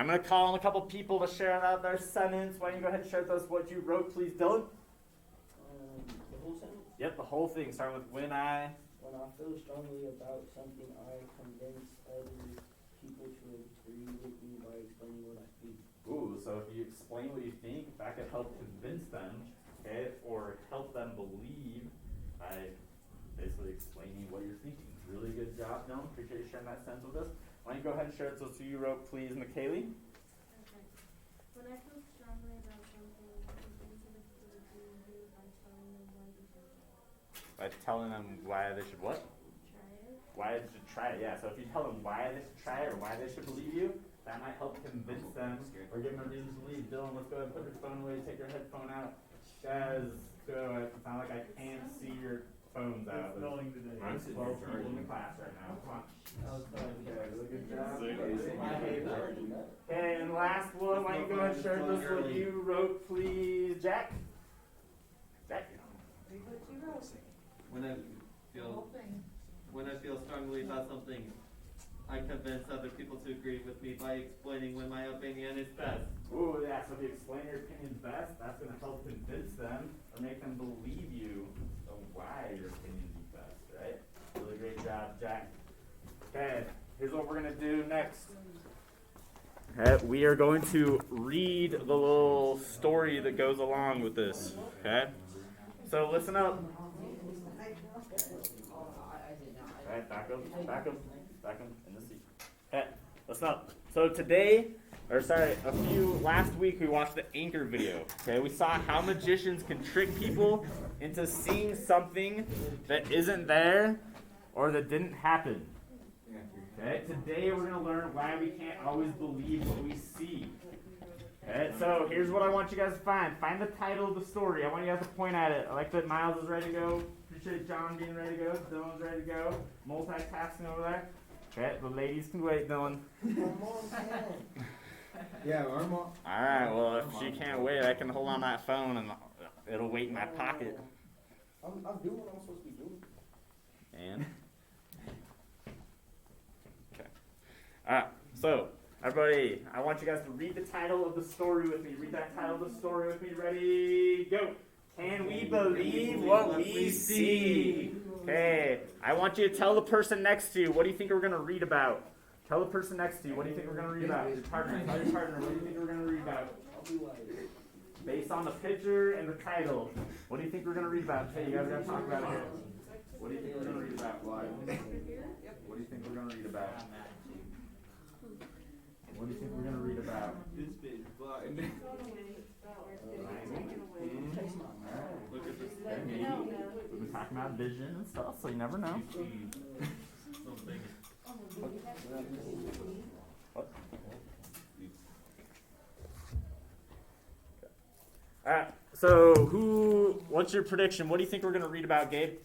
I'm going to call on a couple people to share out their sentence. Why don't you go ahead and share with us what you wrote, please, Dylan? The whole sentence? Yep, the whole thing, starting with when I feel strongly about something, I convince other people to agree with me by explaining what I think. Ooh, so if you explain what you think, that could help convince them, okay, or help them believe by basically explaining what you're thinking. Really good job, Dylan. Appreciate you sharing that sentence with us. Why don't you go ahead and share it so you wrote, please, McKaylee? Okay. When I feel strongly about something, I convince other people to agree with me by telling them why they should By telling them why they should what? try it. Why they should try it, yeah. So if you tell them why they should try it or why they should believe you, that might help convince them or give them a reason to believe. Dylan, let's go ahead and put your phone away, take your headphone out. Guys, go. It sounds like I can't see your phones out. There's 12 people in the class right now. Come on. Okay, really good job. Okay, and last one, why don't you go ahead and share with us what you wrote, please, Jack? Jack? What you wrote? When I feel strongly about something, I convince other people to agree with me by explaining when my opinion is best. Ooh, yeah, so if you explain your opinion best, that's going to help convince them or make them believe you of why your opinion is best, right? Really great job, Jack. Okay, here's what we're going to do next. Okay, we are going to read the little story that goes along with this, okay? So listen up. All right, back up in the seat. Okay, listen up. So last week we watched the anchor video. Okay, we saw how magicians can trick people into seeing something that isn't there or that didn't happen. Okay, today we're going to learn why we can't always believe what we see. Okay, so here's what I want you guys to find. Find the title of the story. I want you guys to point at it. I like that Miles is ready to go. Appreciate John being ready to go. Dylan's ready to go. Multitasking over there. Okay, the ladies can wait, Dylan. Yeah, our mom. Alright, well, if she can't wait, I can hold on that phone and it'll wait in my pocket. I'm doing what I'm supposed to be doing. And? Okay. Alright, so, everybody, I want you guys to read the title of the story with me. Read that title of the story with me. Ready? Go! Can we believe what we see? Okay, I want you to tell the person next to you, what do you think we're going to read about? Tell the person next to you, what do you think we're going to read about? Your partner, tell your partner, what do you think we're going to read about? Based on the picture and the title, what do you think we're going to read about? Hey, you guys got to talk about it here. What do you think we're going to read about? What do you think we're going to read about? What do you think we're going to read about? This bitch blind. Look at this. We've been talking about vision and stuff, so you never know. Alright, so what's your prediction? What do you think we're going to read about, Gabe?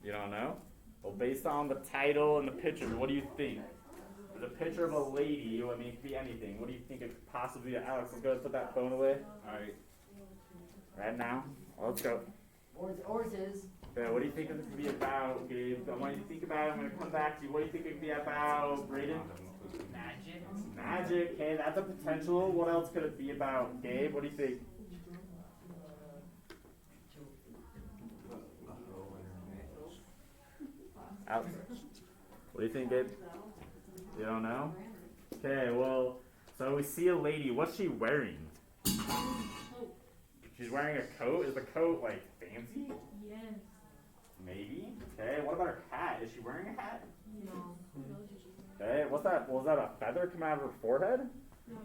You don't know? Well, based on the title and the picture, what do you think? There's a picture of a lady. I mean, it could be anything. What do you think it could possibly be? Alex, let's go and put that phone away. Alright. Right now? Let's go. Ours is. Yeah, what do you think it could be about, Gabe? I want you to think about it. I'm going to come back to you. What do you think it could be about, Brayden? Magic. Magic. Okay, that's a potential. What else could it be about, Gabe? What do you think? Alex, what do you think, Gabe? You don't know? Okay, well, so we see a lady. What's she wearing? She's wearing a coat. Is the coat, like, fancy? Yes. Maybe. Okay, what about her hat? Is she wearing a hat? No. Okay, what's that? Was that a feather coming out of her forehead? No,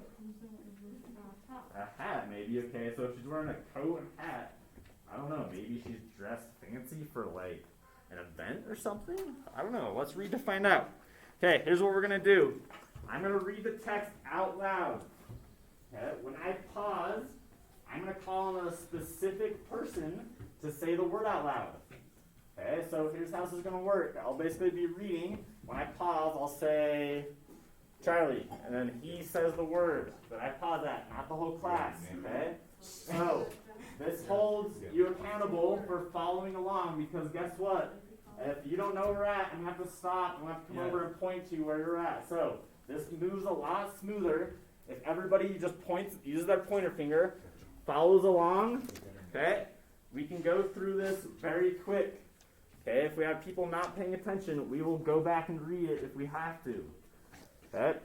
top. A hat, maybe. Okay, so if she's wearing a coat and hat, I don't know. Maybe she's dressed fancy for, like, an event or something? I don't know. Let's read to find out. Okay, here's what we're going to do. I'm going to read the text out loud. Okay, when I pause, I'm going to call on a specific person to say the word out loud. Okay, so here's how this is going to work. I'll basically be reading. When I pause, I'll say Charlie, and then he says the word that I pause at, not the whole class. Okay? So, this holds you accountable for following along because guess what? If you don't know where we're at, I'm gonna have to stop. I'm gonna have to come over and point to you where you're at. So this moves a lot smoother if everybody just points, uses their pointer finger, follows along. Okay, we can go through this very quick. Okay, if we have people not paying attention, we will go back and read it if we have to. Okay,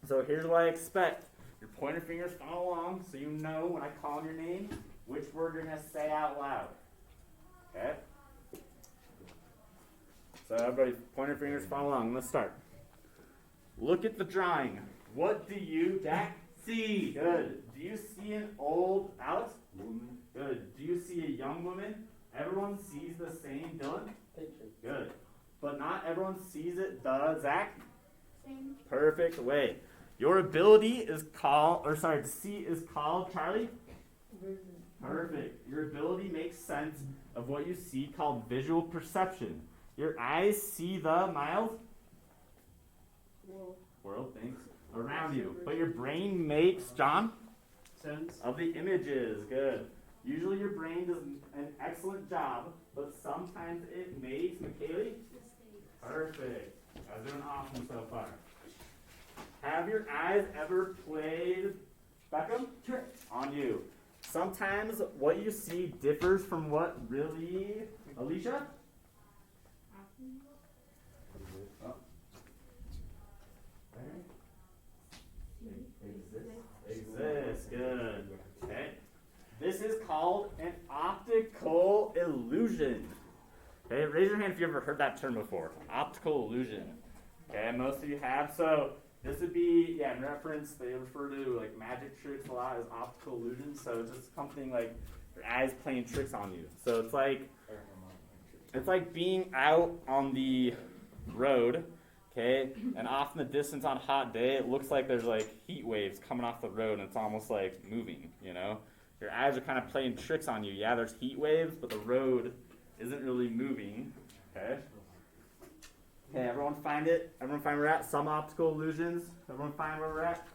so here's what I expect. Your pointer fingers follow along so you know when I call your name which word you're going to say out loud. Okay? So everybody, pointer fingers follow along. Let's start. Look at the drawing. What do you, Jack, see? Good. Do you see an old Alex? Woman. Good. Do you see a young woman? Everyone sees the same, Dylan? Picture. Good. But not everyone sees it, Zach? Same. Perfect way. Your ability is called, to see is called, Charlie? Perfect. Your ability makes sense of what you see called visual perception. Your eyes see the, Miles? World, thanks. Around you. But your brain makes, John? Sense. Of the images. Good. Usually your brain does an excellent job, but sometimes it makes, McKaylee? Mistakes. Perfect. I was doing awesome so far. Have your eyes ever played Beckham? Tricks. On you. Sometimes what you see differs from what really, Alicia? Oh. Exists. Good. Okay. This is called an optical illusion. Okay, raise your hand if you ever heard that term before. Optical illusion. Okay, most of you have. So this would be, in reference, they refer to like magic tricks a lot as optical illusions. So it's just something like your eyes playing tricks on you. So it's like being out on the road, okay, and off in the distance on a hot day, it looks like there's like heat waves coming off the road, and it's almost like moving, you know? Your eyes are kind of playing tricks on you. Yeah, there's heat waves, but the road isn't really moving, okay? Okay, everyone find it? Everyone find where we're at? Some optical illusions? Everyone find where we're at?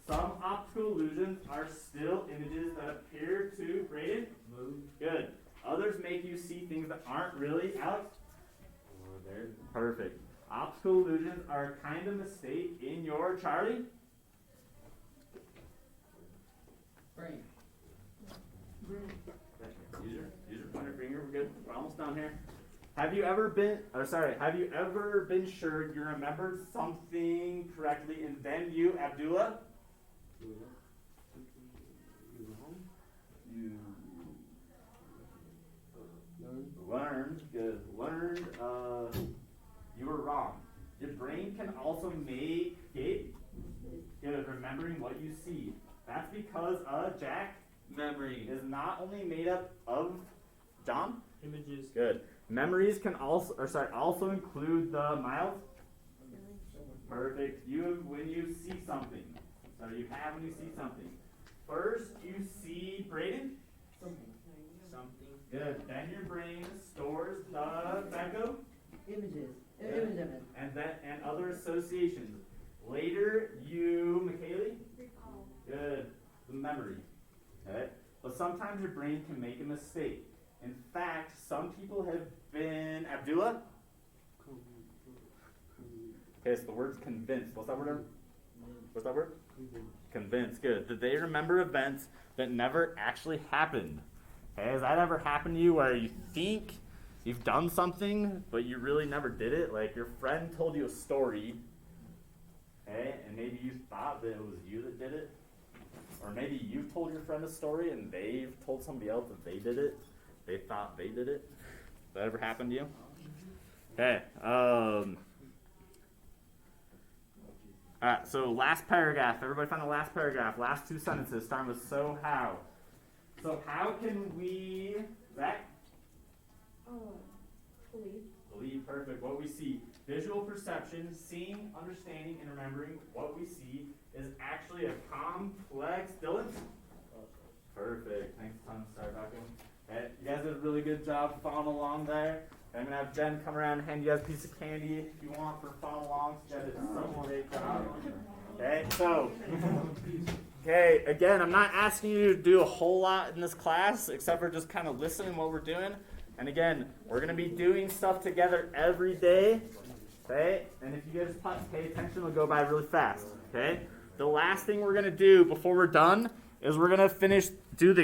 Some optical illusions are still images that appear to, Braden? Move. Good. Others make you see things that aren't really, Alex? There. Perfect. Optical illusions are a kind of mistake in your, Charlie? Brain. Use your pointer finger, we're good. We're almost done here. Have you ever been sure you remembered something correctly and then you, Abdullah? You learned, good. Learned, you were wrong. Your brain can also make, Gabe? Good, remembering what you see. That's because, Jack? Memory. Is not only made up of, John? Images. Good. Memories can also include the Miles? Perfect. When you see something. So you have when you see something. First, you see, Braden? Something. Good. Then your brain stores the Becco? Images. Good. Image. And other associations. Later, you, McKaylee? Recall. Good. The memory. Okay. But sometimes your brain can make a mistake. In fact, some people have been, Abdullah? Okay, so the word's convinced. What's that word? What's that word? Convinced. Good. Did they remember events that never actually happened? Okay, has that ever happened to you where you think you've done something, but you really never did it? Like your friend told you a story, okay, and maybe you thought that it was you that did it? Or maybe you've told your friend a story and they've told somebody else that they did it. They thought they did it. Has that ever happened to you? Okay. Alright, so last paragraph. Everybody find the last paragraph. Last two sentences starting with so how. So how can we, Zach? Believe, perfect. What we see. Visual perception, seeing, understanding, and remembering what we see is actually a complex, Dylan? Perfect. Thanks a ton. Sorry about that. You guys did a really good job following along there. I'm going to have Jen come around and hand you guys a piece of candy if you want for following along. Jen did such a great job. Okay, so, again, I'm not asking you to do a whole lot in this class except for just kind of listen what we're doing. And again, we're going to be doing stuff together every day. Okay? And if you guys pay attention, it'll go by really fast. Okay? The last thing we're going to do before we're done is we're going to do the